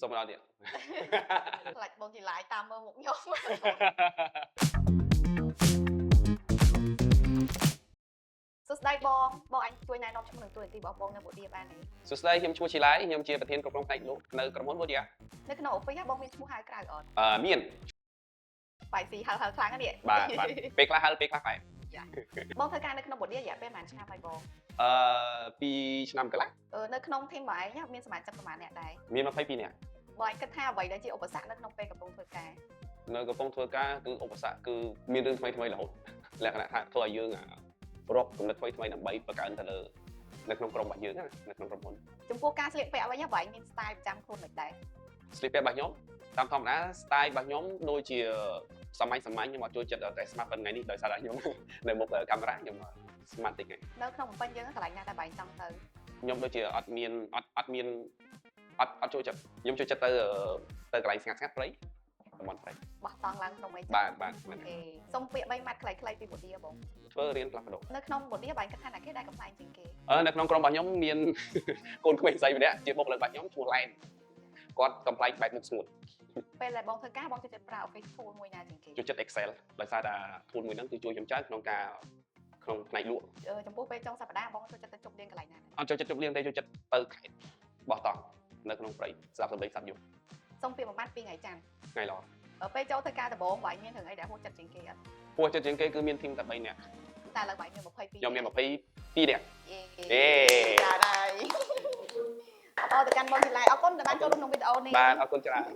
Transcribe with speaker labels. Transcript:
Speaker 1: សុំម្ដងទៀត
Speaker 2: ខ្លាចបងជាឡាយតាមមើលមុខខ្ញុំ សួស្ដីបងអញជួយណែនាំឈ្មោះនឹងតួនាទីរបស់បងនៅបូឌីបានទេ
Speaker 1: សួស្ដីខ្ញុំឈ្មោះឈីឡៃខ្ញុំជាប្រធានគ្រប់គ្រងផ្នែកលក់នៅក្រុមហ៊ុនបូឌី
Speaker 2: នៅក្នុងអូហ្វីសបងមានឈ្មោះហៅក្រៅអត់
Speaker 1: មាន
Speaker 2: បាយស៊ីហៅខ្លាំងណាស់នេះ
Speaker 1: បាទពេលខ្លះហៅពេលខ្លះបែប
Speaker 2: បងធ្វើការនៅក្នុងបូឌីរយៈពេលប្រហែលឆ្នាំហើយបង
Speaker 1: 2 ឆ្នាំកន្លះ
Speaker 2: នៅក្នុងធីមបងឯងមានសមាជិកប្រហែលអ្នកដែរ
Speaker 1: មាន22នាក់
Speaker 2: បងឯងគិតថាអ្វីដែលជាឧបសគ្គនៅក្នុងពេលកំពុងធ្វើការ
Speaker 1: នៅកំពុងធ្វើការគឺឧបសគ្គគឺមានរឿងថ្មីរហូតលក្ខណៈថាធ្វើឲ្យយើងរកគំនិតថ្មីដើម្បីបង្កើនទៅលើនៅក្នុងក្រុមរបស់យើងណានៅក្នុងក្រុមហ៊ុន
Speaker 2: ចំពោះការស្លៀកពាក់វិញបងឯងមាន style ប្រចាំខ្លួនមិនដែរ
Speaker 1: ស្លៀកពាក់របស់ខ្ញុំតាមធម្មតា style របស់ខ្ញុំដូចជាសម័យខ្ញុំអត់ចូលចិត្តតែ smart ប៉ុណ្ណឹងនេះដោយសារតែខ្ញុំ នៅមុខកាមេរ៉ាខ្ញុំ smart តិចហ្នឹង
Speaker 2: នៅក្នុងបំពេញយើងកន្លែងណាដែលបងឯងចង់ទៅ
Speaker 1: ខ្ញុំដូចជាអត់ចូលចិត្តខ្ញុំចូលចិត្តទៅកន្លែងស្ងាត់ព្រៃតំបន់ព្រៃ
Speaker 2: បោះតង់ឡើងក្នុងអី
Speaker 1: បាទ
Speaker 2: អូសុំពាក្យ3ម៉ាត់ខ្លីៗពីបូឌីបង
Speaker 1: ធ្វើរៀនផ្លាស់ប្ដូរ
Speaker 2: នៅក្នុងបូឌីបងឯងគិតថាអ្នកគេដែលកំ pl ែងជាងគេ
Speaker 1: នៅក្នុងក្រុមរបស់ខ្ញុំមានកូនក្មេងស្រីម្នាក់ជាបុគ្គលិករបស់ខ្ញុំឈ្មោះឡែនគាត់កំ pl ែងបែបមុខស្ងួត
Speaker 2: ពេលដែលបងធ្វើការបងចូលចិត្តប្រើ Office tool មួយណាជាងគេ
Speaker 1: ចូលចិត្ត Excel ដោយសារតែ tool មួយហ្នឹងគឺជួយខ្ញុំច្រើនក្នុងផ្នែកលក់
Speaker 2: ចំពោះពេលចុងសប្តាហ៍បងចូលចិត្តទៅជប់លៀងកន្លែងណា
Speaker 1: អត់ចូលចិត្តជប់លៀងទេចូលចិត្តទៅខេត្តបោះតង់នៅក្នុងព្រៃស្ដាប់សំឡេងសត្វយំ
Speaker 2: សុំពាក្យមួយម៉ាត់ពីថ្ងៃច័ន្ទ
Speaker 1: ថ្ងៃល្អ
Speaker 2: ពេលចូលធ្វើការដំបូងបងឯងមានរឿងអីដែលហួសចិត្តជាងគេអត់
Speaker 1: ហួសចិត្តជាងគេគឺមានធីមតែ3នាក់
Speaker 2: តែឡើយបងឯងមាន22
Speaker 1: ខ្ញុំមាន22នាក់
Speaker 2: ចាដែរ អរទៅកាន់បងជាឡាយអរគុណដែលបានចូលរួមក្នុងវីដេអូនេះ
Speaker 1: បាទអរគុណច្រើន